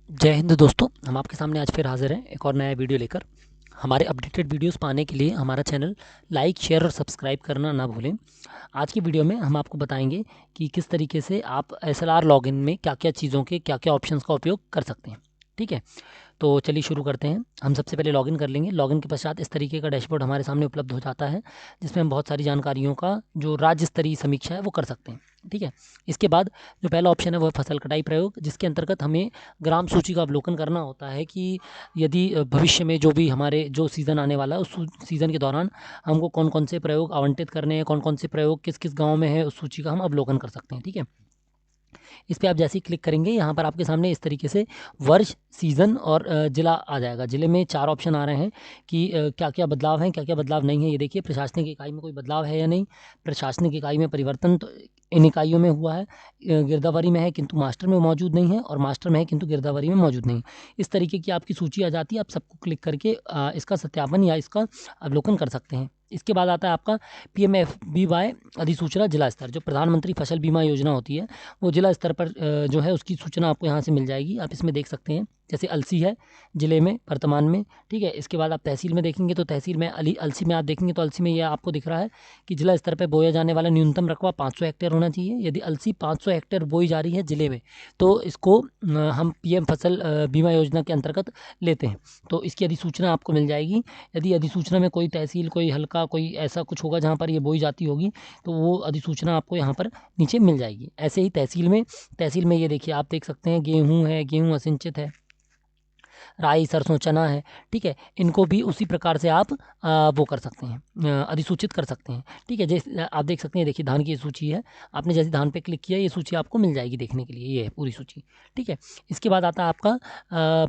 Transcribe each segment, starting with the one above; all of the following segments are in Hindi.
जय हिंद दोस्तों। हम आपके सामने आज फिर हाजिर हैं एक और नया वीडियो लेकर। हमारे अपडेटेड वीडियोस पाने के लिए हमारा चैनल लाइक शेयर और सब्सक्राइब करना ना भूलें। आज की वीडियो में हम आपको बताएंगे कि किस तरीके से आप एसएलआर लॉगिन में क्या क्या चीज़ों के क्या क्या ऑप्शंस का उपयोग कर सकते हैं। ठीक है, तो चलिए शुरू करते हैं। हम सबसे पहले लॉगिन कर लेंगे। लॉगिन के पश्चात इस तरीके का डैशबोर्ड हमारे सामने उपलब्ध हो जाता है, जिसमें हम बहुत सारी जानकारियों का जो राज्य स्तरीय समीक्षा है वो कर सकते हैं। ठीक है, इसके बाद जो पहला ऑप्शन है वो है फसल कटाई प्रयोग, जिसके अंतर्गत हमें ग्राम सूची का अवलोकन करना होता है कि यदि भविष्य में जो भी हमारे जो सीज़न आने वाला है उस सीज़न के दौरान हमको कौन कौन से प्रयोग आवंटित करने हैं, कौन कौन से प्रयोग किस किस गाँव में है, उस सूची का हम अवलोकन कर सकते हैं। ठीक है, इस पे आप जैसे ही क्लिक करेंगे यहाँ पर आपके सामने इस तरीके से वर्ष, सीज़न और ज़िला आ जाएगा। ज़िले में 4 ऑप्शन आ रहे हैं कि क्या-क्या बदलाव हैं, क्या-क्या बदलाव नहीं है। ये देखिए, प्रशासनिक इकाई में कोई बदलाव है या नहीं, प्रशासनिक इकाई में परिवर्तन तो इन इकाइयों में हुआ है, गिरदावरी में है किंतु मास्टर में मौजूद नहीं है, और मास्टर में है किंतु गिरदावरी में मौजूद नहीं। इस तरीके की आपकी सूची आ जाती है। आप सबको क्लिक करके इसका सत्यापन या इसका अवलोकन कर सकते हैं। इसके बाद आता है आपका पीएमएफबीवाई अधिसूचना जिला स्तर। जो प्रधानमंत्री फसल बीमा योजना होती है वो जिला स्तर पर जो है उसकी सूचना आपको यहाँ से मिल जाएगी। आप इसमें देख सकते हैं, जैसे अलसी है ज़िले में वर्तमान में। ठीक है, इसके बाद आप तहसील में देखेंगे तो तहसील में अलसी में आप देखेंगे तो अलसी में ये आपको दिख रहा है कि जिला स्तर पर बोया जाने वाला न्यूनतम रकबा 500 हेक्टेयर होना चाहिए। यदि अलसी 500 हेक्टेयर बोई जा रही है ज़िले में तो इसको हम पीएम फसल बीमा योजना के अंतर्गत लेते हैं, तो इसकी अधिसूचना आपको मिल जाएगी। यदि अधिसूचना में कोई तहसील, कोई हल्का, कोई ऐसा कुछ होगा जहाँ पर ये बोई जाती होगी तो वो अधिसूचना आपको यहाँ पर नीचे मिल जाएगी। ऐसे ही तहसील में ये देखिए, आप देख सकते हैं गेहूँ है, गेहूँ असिंचित है, राई, सरसों, चना है। ठीक है, इनको भी उसी प्रकार से आप वो कर सकते हैं, अधिसूचित कर सकते हैं। ठीक है, जैसे आप देख सकते हैं, देखिए धान की ये सूची है। आपने जैसे धान पे क्लिक किया ये सूची आपको मिल जाएगी देखने के लिए, ये है पूरी सूची। ठीक है, इसके बाद आता है आपका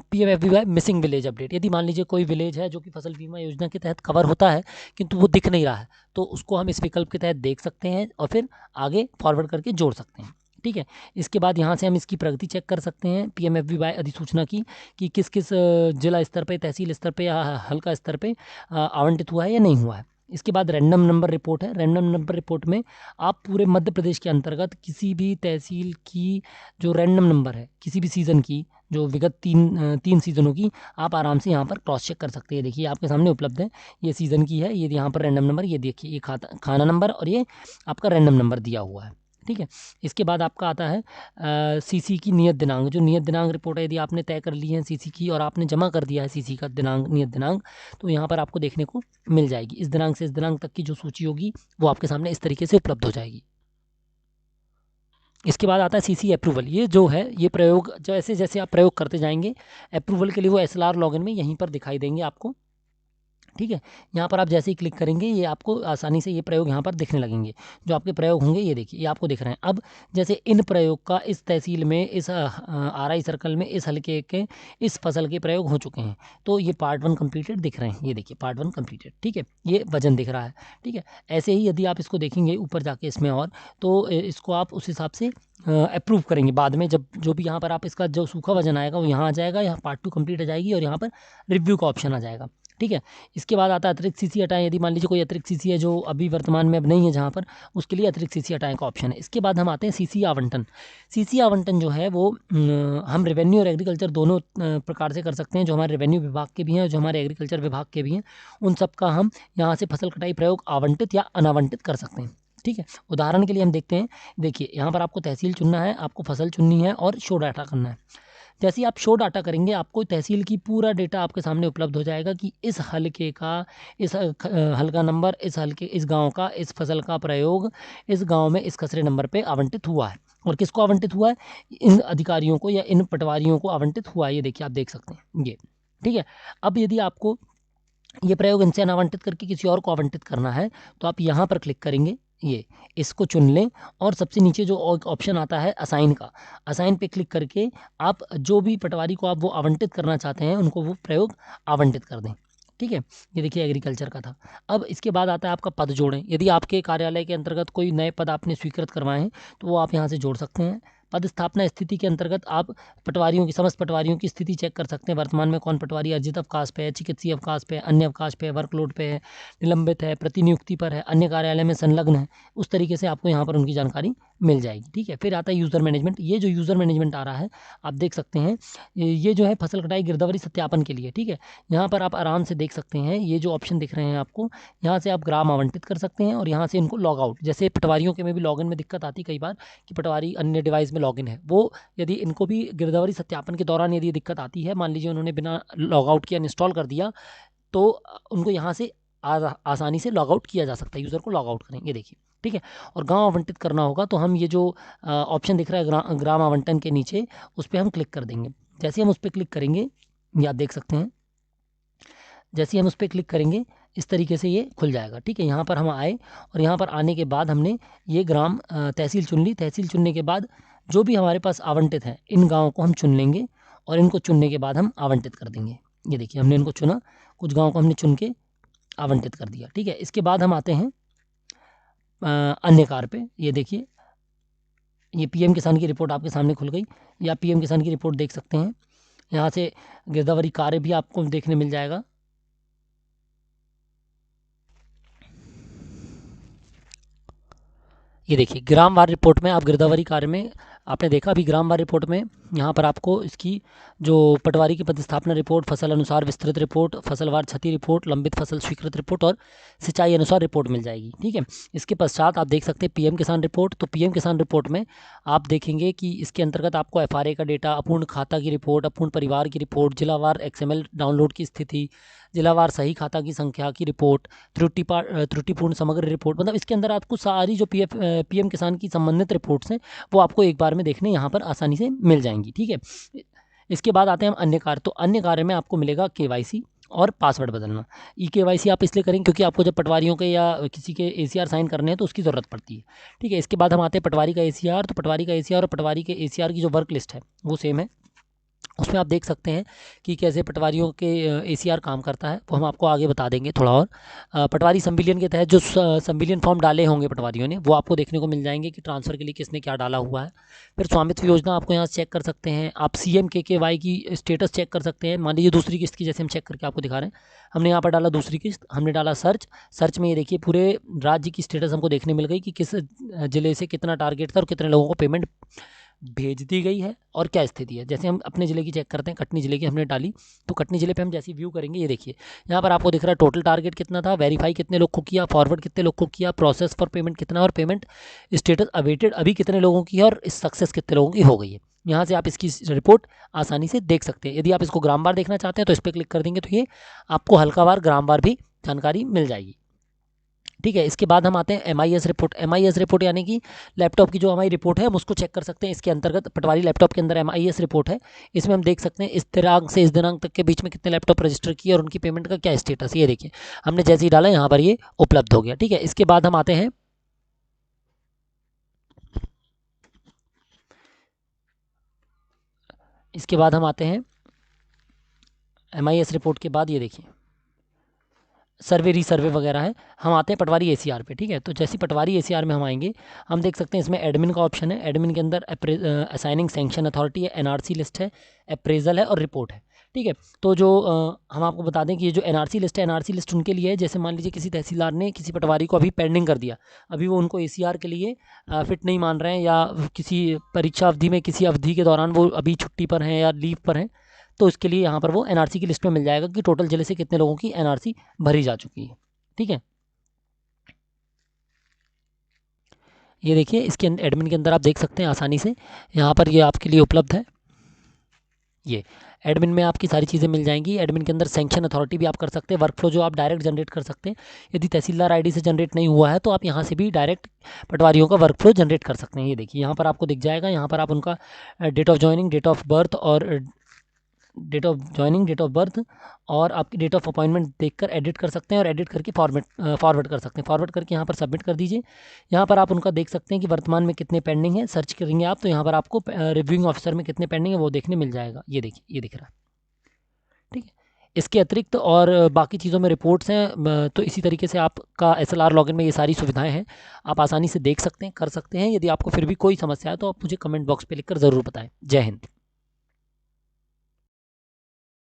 पीएमएफबीवाई मिसिंग विलेज अपडेट। यदि मान लीजिए कोई विलेज है जो कि फसल बीमा योजना के तहत कवर होता है किंतु वो दिख नहीं रहा है, तो उसको हम इस विकल्प के तहत देख सकते हैं और फिर आगे फॉरवर्ड करके जोड़ सकते हैं। ठीक है, इसके बाद यहाँ से हम इसकी प्रगति चेक कर सकते हैं पीएमएफबीवाई अधिसूचना की, कि किस किस जिला स्तर पे, तहसील स्तर पे या हल्का स्तर पे आवंटित हुआ है या नहीं हुआ है। इसके बाद रैंडम नंबर रिपोर्ट है। रैंडम नंबर रिपोर्ट में आप पूरे मध्य प्रदेश के अंतर्गत किसी भी तहसील की जो रैंडम नंबर है, किसी भी सीज़न की, जो विगत तीन सीज़नों की, आप आराम से यहाँ पर क्रॉस चेक कर सकते हैं। देखिए आपके सामने उपलब्ध है, ये सीज़न की है, ये यहाँ पर रैंडम नंबर, ये देखिए, ये खाना नंबर और ये आपका रैंडम नंबर दिया हुआ है। ठीक है, इसके बाद आपका आता है सीसी की नियत दिनांक। जो नियत दिनांक रिपोर्ट है, यदि आपने तय कर ली है सीसी की और आपने जमा कर दिया है सीसी का दिनांक, नियत दिनांक, तो यहाँ पर आपको देखने को मिल जाएगी। इस दिनांक से इस दिनांक तक की जो सूची होगी वो आपके सामने इस तरीके से उपलब्ध हो जाएगी। इसके बाद आता है सीसी अप्रूवल। ये जो है, ये प्रयोग जैसे जैसे आप प्रयोग करते जाएंगे, अप्रूवल के लिए वो एसएलआर लॉगिन में यहीं पर दिखाई देंगे आपको। ठीक है, यहाँ पर आप जैसे ही क्लिक करेंगे ये आपको आसानी से ये प्रयोग यहाँ पर दिखने लगेंगे। जो आपके प्रयोग होंगे ये देखिए, ये आपको दिख रहे हैं। अब जैसे इन प्रयोग का इस तहसील में, इस आरआई सर्कल में, इस हल्के के इस फसल के प्रयोग हो चुके हैं, तो ये पार्ट 1 कंप्लीटेड दिख रहे हैं। ये देखिए पार्ट 1 कंप्लीटेड। ठीक है, ये वजन दिख रहा है। ठीक है, ऐसे ही यदि आप इसको देखेंगे ऊपर जाके इसमें, और तो इसको आप उस हिसाब से अप्रूव करेंगे बाद में, जब जो भी यहाँ पर आप इसका जो सूखा वजन आएगा वो यहाँ आ जाएगा, यहाँ पार्ट 2 कंप्लीट आ जाएगी और यहाँ पर रिव्यू का ऑप्शन आ जाएगा। ठीक है, इसके बाद आता है अतिरिक्त सीसी हटाएं। यदि मान लीजिए कोई अतिरिक्त सीसी है जो अभी वर्तमान में अब नहीं है जहाँ पर, उसके लिए अतिरिक्त सीसी हटाएं का ऑप्शन है। इसके बाद हम आते हैं सीसी आवंटन। सीसी आवंटन जो है वो हम रेवेन्यू और एग्रीकल्चर दोनों प्रकार से कर सकते हैं। जो हमारे रेवेन्यू विभाग के भी हैं और जो हमारे एग्रीकल्चर विभाग के भी हैं, उन सब का हम यहाँ से फसल कटाई प्रयोग आवंटित या अनावंटित कर सकते हैं। ठीक है, उदाहरण के लिए हम देखते हैं, देखिए यहाँ पर आपको तहसील चुनना है, आपको फसल चुननी है और शो डाटा करना है। जैसे ही आप शो डाटा करेंगे आपको तहसील की पूरा डेटा आपके सामने उपलब्ध हो जाएगा कि इस हल्के का, इस हल्का नंबर, इस हल्के, इस गांव का, इस फसल का प्रयोग इस गांव में इस खसरे नंबर पे आवंटित हुआ है। और किसको आवंटित हुआ है? इन अधिकारियों को या इन पटवारियों को आवंटित हुआ है। ये देखिए, आप देख सकते हैं ये। ठीक है, अब यदि आपको ये प्रयोग इनसे अनावंटित करके किसी और को आवंटित करना है तो आप यहाँ पर क्लिक करेंगे, ये इसको चुन लें और सबसे नीचे जो ऑप्शन आता है असाइन का, असाइन पे क्लिक करके आप जो भी पटवारी को आप वो आवंटित करना चाहते हैं उनको वो प्रयोग आवंटित कर दें। ठीक है, ये देखिए एग्रीकल्चर का था। अब इसके बाद आता है आपका पद जोड़ें। यदि आपके कार्यालय के अंतर्गत कोई नए पद आपने स्वीकृत करवाए हैं तो वो आप यहाँ से जोड़ सकते हैं। पदस्थापना स्थिति के अंतर्गत आप पटवारियों की, समस्त पटवारियों की स्थिति चेक कर सकते हैं। वर्तमान में कौन पटवारी अर्जित अवकाश पे है, चिकित्सीय अवकाश पे है, अन्य अवकाश पे है, वर्कलोड पे है, निलंबित है, प्रतिनियुक्ति पर है, अन्य कार्यालय में संलग्न है। उस तरीके से आपको यहाँ पर उनकी जानकारी मिल जाएगी। ठीक है, फिर आता है यूज़र मैनेजमेंट। ये जो यूज़र मैनेजमेंट आ रहा है आप देख सकते हैं, ये जो है फसल कटाई गिरदावरी सत्यापन के लिए। ठीक है, यहाँ पर आप आराम से देख सकते हैं, ये जो ऑप्शन दिख रहे हैं आपको, यहाँ से आप ग्राम आवंटित कर सकते हैं और यहाँ से इनको लॉग आउट, जैसे पटवारियों के में भी लॉगिन में दिक्कत आती कई बार कि पटवारी अन्य डिवाइस में लॉगिन है, वो यदि इनको भी गिरदावरी सत्यापन के दौरान यदि दिक्कत आती है, मान लीजिए उन्होंने बिना लॉग आउट किया इंस्टॉल कर दिया, तो उनको यहाँ से आसानी से लॉग आउट किया जा सकता है। यूज़र को लॉग आउट करेंगे, देखिए। ठीक है, और गांव आवंटित करना होगा तो हम ये जो ऑप्शन दिख रहा है ग्राम आवंटन के नीचे, उस पर हम क्लिक कर देंगे। जैसे हम उस पर क्लिक करेंगे, ये आप देख सकते हैं, जैसे हम उस पर क्लिक करेंगे इस तरीके से ये खुल जाएगा। ठीक है, यहाँ पर हम आए और यहाँ पर आने के बाद हमने ये ग्राम तहसील चुन ली। तहसील चुनने के बाद जो भी हमारे पास आवंटित है इन गाँवों को हम चुन लेंगे और इनको चुनने के बाद हम आवंटित कर देंगे। ये देखिए, हमने इनको चुना, कुछ गाँव को हमने चुन के आवंटित कर दिया। ठीक है, इसके बाद हम आते हैं अन्य कार्य पे। ये देखिए, ये पीएम किसान की रिपोर्ट आपके सामने खुल गई, या पीएम किसान की रिपोर्ट देख सकते हैं। यहाँ से गिरदावरी कार्य भी आपको देखने मिल जाएगा। ये देखिए, ग्रामवार रिपोर्ट में आप गिरदावरी कार्य में आपने देखा, अभी ग्रामवार रिपोर्ट में यहाँ पर आपको इसकी जो पटवारी की पदस्थापना रिपोर्ट, फसल अनुसार विस्तृत रिपोर्ट, फसलवार क्षति रिपोर्ट, लंबित फसल स्वीकृत रिपोर्ट और सिंचाई अनुसार रिपोर्ट मिल जाएगी। ठीक है, इसके पश्चात आप देख सकते हैं पीएम किसान रिपोर्ट। तो पीएम किसान रिपोर्ट में आप देखेंगे कि इसके अंतर्गत आपको एफआरए का डेटा, अपूर्ण खाता की रिपोर्ट, अपूर्ण परिवार की रिपोर्ट, जिलावार एक्सएमएल डाउनलोड की स्थिति, जिलावार सही खाता की संख्या की रिपोर्ट, त्रुटिपूर्ण समग्र रिपोर्ट, मतलब इसके अंदर आपको सारी जो पीएम किसान की संबंधित रिपोर्ट्स हैं वो आपको एक बार में देखने यहाँ पर आसानी से मिल जाएंगी। ठीक है, इसके बाद आते हैं हम अन्य कार्य। तो अन्य कार्य में आपको मिलेगा केवाईसी और पासवर्ड बदलना। ई केवाईसी आप इसलिए करेंगे क्योंकि आपको जब पटवारियों के या किसी के एसीआर साइन करने हैं तो उसकी ज़रूरत पड़ती है। ठीक है, इसके बाद हम आते हैं पटवारी का एसीआर। तो पटवारी का एसीआर और पटवारी के एसीआर की जो वर्क लिस्ट है वो सेम है। उसमें आप देख सकते हैं कि कैसे पटवारियों के एसीआर काम करता है, वो हम आपको आगे बता देंगे थोड़ा और। पटवारी संविलियन के तहत जो संविलियन फॉर्म डाले होंगे पटवारियों ने, वो आपको देखने को मिल जाएंगे कि ट्रांसफ़र के लिए किसने क्या डाला हुआ है। फिर स्वामित्व योजना आपको यहाँ से चेक कर सकते हैं। आप सीएम केकेवाई की स्टेटस चेक कर सकते हैं। मान लीजिए दूसरी किस्त की, जैसे हम चेक करके आपको दिखा रहे हैं, हमने यहाँ पर डाला दूसरी किस्त, हमने डाला सर्च में ये देखिए पूरे राज्य की स्टेटस हमको देखने मिल गई कि किस ज़िले से कितना टारगेट था और कितने लोगों को पेमेंट भेज दी गई है और क्या स्थिति है। जैसे हम अपने ज़िले की चेक करते हैं, कटनी ज़िले की हमने डाली, तो कटनी ज़िले पे हम जैसे व्यू करेंगे, ये देखिए यहाँ पर आपको दिख रहा है टोटल टारगेट कितना था, वेरीफाई कितने लोग को किया, फॉरवर्ड कितने लोग को किया, प्रोसेस फॉर पेमेंट कितना, और पेमेंट स्टेटस अवेटेड अभी कितने लोगों की है, और सक्सेस कितने लोगों की हो गई है। यहाँ से आप इसकी रिपोर्ट आसानी से देख सकते हैं। यदि आप इसको ग्रामवार देखना चाहते हैं तो इस पर क्लिक कर देंगे तो ये आपको हल्कावार ग्रामवार भी जानकारी मिल जाएगी। ठीक है, इसके बाद हम आते हैं एमआईएस रिपोर्ट। एमआईएस रिपोर्ट यानी कि लैपटॉप की जो हमारी रिपोर्ट है हम उसको चेक कर सकते हैं। इसके अंतर्गत पटवारी लैपटॉप के अंदर एमआईएस रिपोर्ट है। इसमें हम देख सकते हैं इस दिनांक से इस दिनांक तक के बीच में कितने लैपटॉप रजिस्टर किए और उनकी पेमेंट का क्या स्टेटस। ये देखिए, हमने जैसे ही डाला यहाँ पर ये उपलब्ध हो गया। ठीक है, इसके बाद हम आते हैं एमआईएस रिपोर्ट के बाद ये देखिए सर्वे रीसर्वे वगैरह है। हम आते हैं पटवारी एसीआर पे। ठीक है, तो जैसे पटवारी एसीआर में हम आएंगे, हम देख सकते हैं इसमें एडमिन का ऑप्शन है। एडमिन के अंदर असाइनिंग सैंक्शन अथॉरिटी है, एनआरसी लिस्ट है, अप्रेजल है और रिपोर्ट है। ठीक है, तो जो हम आपको बता दें कि ये जो एनआरसी लिस्ट है, एनआरसी लिस्ट उनके लिए है जैसे मान लीजिए किसी तहसीलदार ने किसी पटवारी को अभी पेंडिंग कर दिया, अभी वो उनको एसीआर के लिए फिट नहीं मान रहे हैं, या किसी परीक्षा अवधि में किसी अवधि के दौरान वो अभी छुट्टी पर हैं या लीव पर हैं, तो इसके लिए यहाँ पर वो एनआरसी की लिस्ट में मिल जाएगा कि टोटल जिले से कितने लोगों की एनआरसी भरी जा चुकी है। ठीक है, ये देखिए इसके एडमिन के अंदर आप देख सकते हैं आसानी से, यहाँ पर ये आपके लिए उपलब्ध है। ये एडमिन में आपकी सारी चीज़ें मिल जाएंगी। एडमिन के अंदर सैंक्शन अथॉरिटी भी आप कर सकते हैं। वर्कफ्लो जो आप डायरेक्ट जनरेट कर सकते हैं, यदि तहसीलदार आईडी से जनरेट नहीं हुआ है तो आप यहाँ से भी डायरेक्ट पटवारियों का वर्कफ्लो जनरेट कर सकते हैं। ये देखिए यहाँ पर आपको दिख जाएगा, यहाँ पर आप उनका date of joining, date of birth और date of joining, date of birth और आपकी डेट ऑफ अपॉइंटमेंट देखकर एडिट कर सकते हैं और एडिट करके फॉरवर्ड कर सकते हैं। फॉरवर्ड करके यहाँ पर सबमिट कर दीजिए। यहाँ पर आप उनका देख सकते हैं कि वर्तमान में कितने पेंडिंग है। सर्च करेंगे आप तो यहाँ पर आपको रिव्यूइंग ऑफिसर में कितने पेंडिंग है वो देखने मिल जाएगा। ये देखिए, ये दिख रहा है। ठीक है, इसके अतिरिक्त और बाकी चीज़ों में रिपोर्ट्स हैं, तो इसी तरीके से आपका SLR लॉगिन में ये सारी सुविधाएं हैं, आप आसानी से देख सकते हैं, कर सकते हैं। यदि आपको फिर भी कोई समस्या है तो आप मुझे कमेंट बॉक्स पे लिखकर ज़रूर बताएं। जय हिंद।